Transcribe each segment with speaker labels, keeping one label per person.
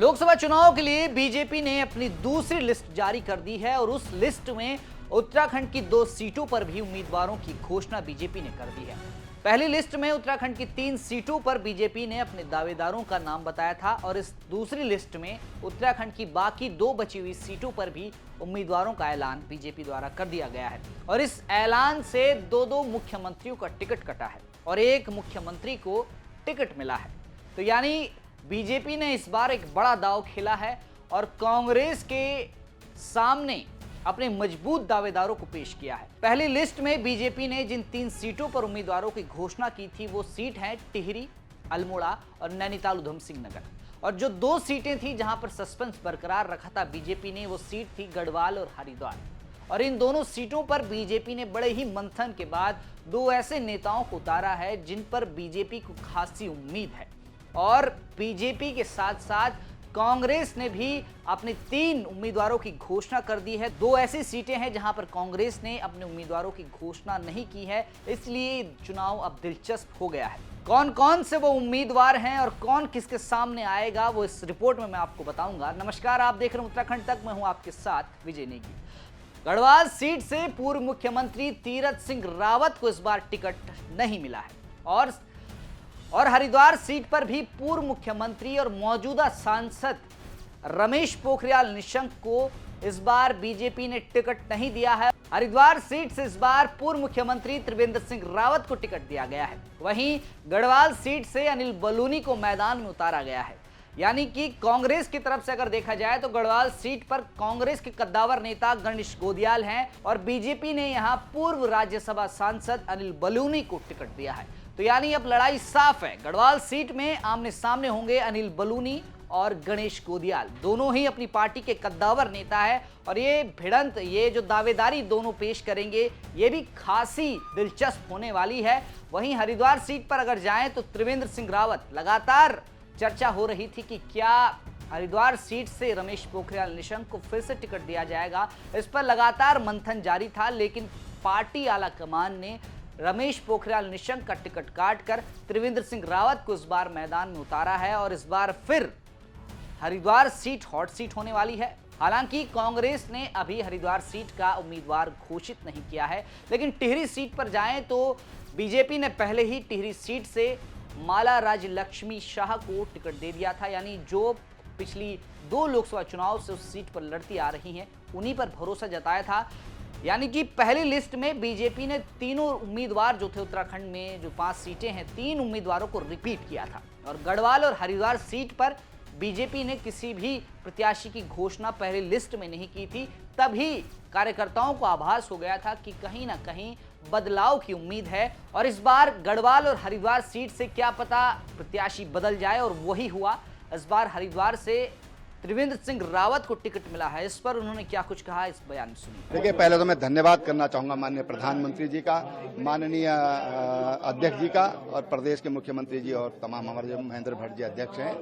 Speaker 1: लोकसभा चुनाव के लिए बीजेपी ने अपनी दूसरी लिस्ट जारी कर दी है और उस लिस्ट में उत्तराखंड की 2 सीटों पर भी उम्मीदवारों की घोषणा बीजेपी ने कर दी है। पहली लिस्ट में उत्तराखंड की 3 सीटों पर बीजेपी ने अपने दावेदारों का नाम बताया था और इस दूसरी लिस्ट में उत्तराखंड की बाकी 2 बची हुई सीटों पर भी उम्मीदवारों का ऐलान बीजेपी द्वारा कर दिया गया है और इस ऐलान से 2 मुख्यमंत्रियों का टिकट कटा है और एक मुख्यमंत्री को टिकट मिला है। तो यानी बीजेपी ने इस बार एक बड़ा दांव खेला है और कांग्रेस के सामने अपने मजबूत दावेदारों को पेश किया है। पहली लिस्ट में बीजेपी ने जिन 3 सीटों पर उम्मीदवारों की घोषणा की थी वो सीट है टिहरी, अल्मोड़ा और नैनीताल उधम सिंह नगर। और जो 2 सीटें थी जहां पर सस्पेंस बरकरार रखा था बीजेपी ने, वो सीट थी गढ़वाल और हरिद्वार। और इन दोनों सीटों पर बीजेपी ने बड़े ही मंथन के बाद 2 ऐसे नेताओं को उतारा है जिन पर बीजेपी को खासी उम्मीद है और बीजेपी के साथ साथ कांग्रेस ने भी अपने 3 उम्मीदवारों की घोषणा कर दी है। 2 ऐसी सीटें हैं जहां पर कांग्रेस ने अपने उम्मीदवारों की घोषणा नहीं की है, इसलिए चुनाव अब दिलचस्प हो गया है। कौन कौन से वो उम्मीदवार हैं और कौन किसके सामने आएगा वो इस रिपोर्ट में मैं आपको बताऊंगा। नमस्कार, आप देख रहे हैं उत्तराखंड तक, मैं हूं आपके साथ विजय नेगी। गढ़वाल सीट से पूर्व मुख्यमंत्री तीरथ सिंह रावत को इस बार टिकट नहीं मिला है और हरिद्वार सीट पर भी पूर्व मुख्यमंत्री और मौजूदा सांसद रमेश पोखरियाल निशंक को इस बार बीजेपी ने टिकट नहीं दिया है। हरिद्वार सीट से इस बार पूर्व मुख्यमंत्री त्रिवेंद्र सिंह रावत को टिकट दिया गया है। वहीं गढ़वाल सीट से अनिल बलूनी को मैदान में उतारा गया है। यानी कि कांग्रेस की तरफ से अगर देखा जाए तो गढ़वाल सीट पर कांग्रेस के कद्दावर नेता गणेश गोदियाल हैं और बीजेपी ने यहां पूर्व राज्यसभा सांसद अनिल बलूनी को टिकट दिया है। तो यानी अब लड़ाई साफ है। गढ़वाल सीट में आमने सामने होंगे अनिल बलूनी और गणेश गोदियाल। दोनों ही अपनी पार्टी के कद्दावर नेता है और ये भिड़ंत, ये जो दावेदारी दोनों पेश करेंगे, ये भी खासी दिलचस्प होने वाली है। वहीं हरिद्वार सीट पर अगर जाएं तो त्रिवेंद्र सिंह रावत, लगातार चर्चा हो रही थी कि क्या हरिद्वार सीट से रमेश पोखरियाल निशंक को फिर से टिकट दिया जाएगा। इस पर लगातार मंथन जारी था, लेकिन पार्टी आला कमान ने रमेश पोखरियाल निशंक का टिकट काटकर त्रिवेंद्र सिंह रावत को इस बार मैदान में उतारा है और इस बार फिर हरिद्वार सीट हॉट सीट होने वाली है। हालांकि कांग्रेस ने अभी हरिद्वार सीट का उम्मीदवार घोषित नहीं किया है, लेकिन टिहरी सीट पर जाएं तो बीजेपी ने पहले ही टिहरी सीट से माला राजलक्ष्मी शाह को टिकट दे दिया था। यानी जो पिछली 2 लोकसभा चुनाव से उस सीट पर लड़ती आ रही हैं, उन्हीं पर भरोसा जताया था। यानी कि पहली लिस्ट में बीजेपी ने तीनों उम्मीदवार जो थे उत्तराखंड में जो 5 सीटें हैं, 3 उम्मीदवारों को रिपीट किया था और गढ़वाल और हरिद्वार सीट पर बीजेपी ने किसी भी प्रत्याशी की घोषणा पहली लिस्ट में नहीं की थी। तभी कार्यकर्ताओं को आभास हो गया था कि कहीं ना कहीं बदलाव की उम्मीद है और इस बार गढ़वाल और हरिद्वार सीट से क्या पता प्रत्याशी बदल जाए और वही हुआ। इस बार हरिद्वार से त्रिवेंद्र सिंह रावत को टिकट मिला है। इस पर उन्होंने क्या कुछ कहा, इस बयान में सुनिए।
Speaker 2: देखिए, पहले तो मैं धन्यवाद करना चाहूंगा माननीय प्रधानमंत्री जी का, माननीय अध्यक्ष जी का और प्रदेश के मुख्यमंत्री जी और तमाम हमारे जो महेंद्र भट्ट जी अध्यक्ष हैं।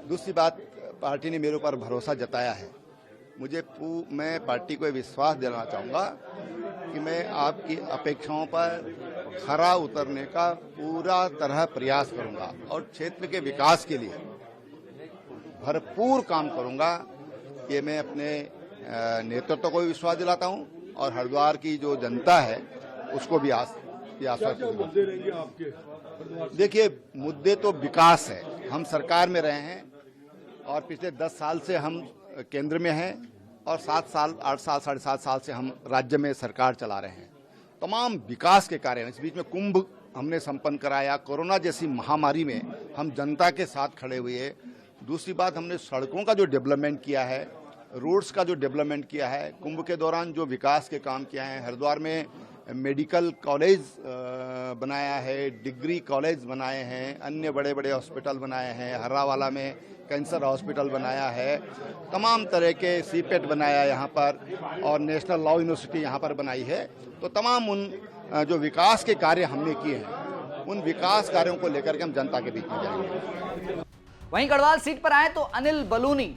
Speaker 2: दूसरी बात, पार्टी ने मेरे ऊपर भरोसा जताया है। मैं पार्टी को विश्वास दिलाना चाहूंगा कि मैं आपकी अपेक्षाओं पर खरा उतरने का पूरा तरह प्रयास करूंगा और क्षेत्र के विकास के लिए भरपूर काम करूंगा। ये मैं अपने नेतृत्व को भी विश्वास दिलाता हूं और हरिद्वार की जो जनता है उसको भी आश्वासन दूंगा। देखिए, मुद्दे तो विकास है। हम सरकार में रहे हैं और पिछले 10 साल से हम केंद्र में हैं और 8 साल 7.5 साल से हम राज्य में सरकार चला रहे हैं। तमाम विकास के कार्य, इस बीच में कुंभ हमने संपन्न कराया। कोरोना जैसी महामारी में हम जनता के साथ खड़े हुए। दूसरी बात, हमने सड़कों का जो डेवलपमेंट किया है, रोड्स का जो डेवलपमेंट किया है, कुंभ के दौरान जो विकास के काम किया है, हरिद्वार में मेडिकल कॉलेज बनाया है, डिग्री कॉलेज बनाए हैं, अन्य बड़े बड़े हॉस्पिटल बनाए हैं, हर्रावाला में कैंसर हॉस्पिटल बनाया है, तमाम तरह के सीपेट बनाया यहाँ पर और नेशनल लॉ यूनिवर्सिटी यहाँ पर बनाई है। तो तमाम उन जो विकास के कार्य हमने किए हैं, उन विकास कार्यों को लेकर के हम जनता के बीच में जाएंगे।
Speaker 1: वहीं गढ़वाल सीट पर आए तो अनिल बलूनी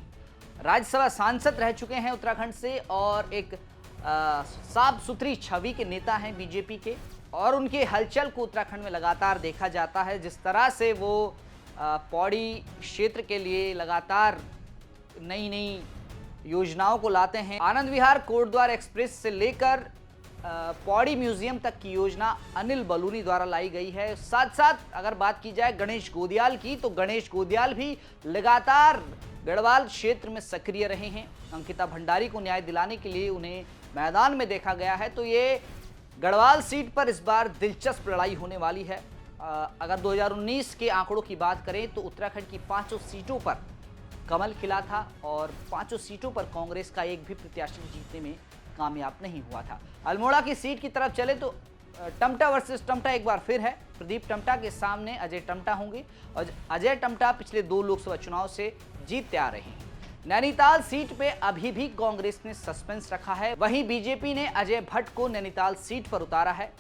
Speaker 1: राज्यसभा सांसद रह चुके हैं उत्तराखंड से और एक साफ सुथरी छवि के नेता हैं बीजेपी के और उनके हलचल को उत्तराखंड में लगातार देखा जाता है। जिस तरह से वो पौड़ी क्षेत्र के लिए लगातार नई नई योजनाओं को लाते हैं। आनंद विहार कोटद्वार एक्सप्रेस से लेकर पौड़ी म्यूजियम तक की योजना अनिल बलूनी द्वारा लाई गई है। साथ साथ अगर बात की जाए गणेश गोदियाल की, तो गणेश गोदियाल भी लगातार गढ़वाल क्षेत्र में सक्रिय रहे हैं। अंकिता भंडारी को न्याय दिलाने के लिए उन्हें मैदान में देखा गया है। तो ये गढ़वाल सीट पर इस बार दिलचस्प लड़ाई होने वाली है। अगर 2019 के आंकड़ों की बात करें तो उत्तराखंड की 5 सीटों पर कमल खिला था और 5 सीटों पर कांग्रेस का एक भी प्रत्याशी जीतने में कामयाब नहीं हुआ था। अल्मोड़ा की सीट की तरफ चले तो टमटा वर्सेस टमटा एक बार फिर है। प्रदीप टमटा के सामने अजय टमटा होंगे और अजय टमटा पिछले 2 लोकसभा चुनाव से जीतते आ रहे हैं। नैनीताल सीट पे अभी भी कांग्रेस ने सस्पेंस रखा है। वहीं बीजेपी ने अजय भट्ट को नैनीताल सीट पर उतारा है।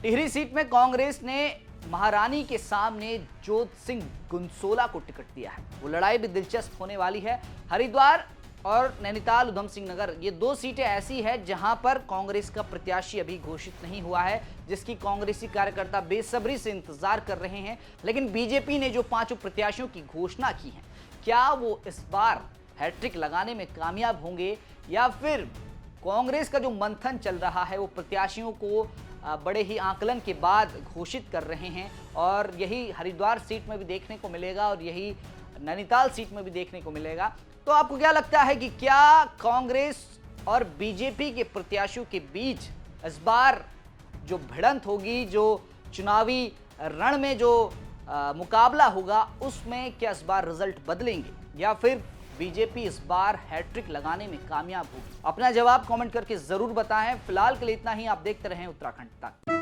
Speaker 1: टिहरी सीट में कांग्रेस ने महारानी के सामने जोत सिंह गुनसोला को टिकट दिया है। वो लड़ाई भी दिलचस्प होने वाली है। हरिद्वार और नैनीताल उधम सिंह नगर, ये 2 सीटें ऐसी है जहां पर कांग्रेस का प्रत्याशी अभी घोषित नहीं हुआ है, जिसकी कांग्रेसी कार्यकर्ता बेसब्री से इंतजार कर रहे हैं। लेकिन बीजेपी ने जो 5 प्रत्याशियों की घोषणा की है, क्या वो इस बार हैट्रिक लगाने में कामयाब होंगे या फिर कांग्रेस का जो मंथन चल रहा है वो प्रत्याशियों को बड़े ही आकलन के बाद घोषित कर रहे हैं। और यही हरिद्वार सीट में भी देखने को मिलेगा और यही नैनीताल सीट में भी देखने को मिलेगा। तो आपको क्या लगता है कि क्या कांग्रेस और बीजेपी के प्रत्याशियों के बीच इस बार जो भिड़ंत होगी, जो चुनावी रण में जो मुकाबला होगा, उसमें क्या इस बार रिजल्ट बदलेंगे या फिर बीजेपी इस बार हैट्रिक लगाने में कामयाब होगी? अपना जवाब कमेंट करके जरूर बताएं। फिलहाल के लिए इतना ही। आप देखते रहें उत्तराखंड तक।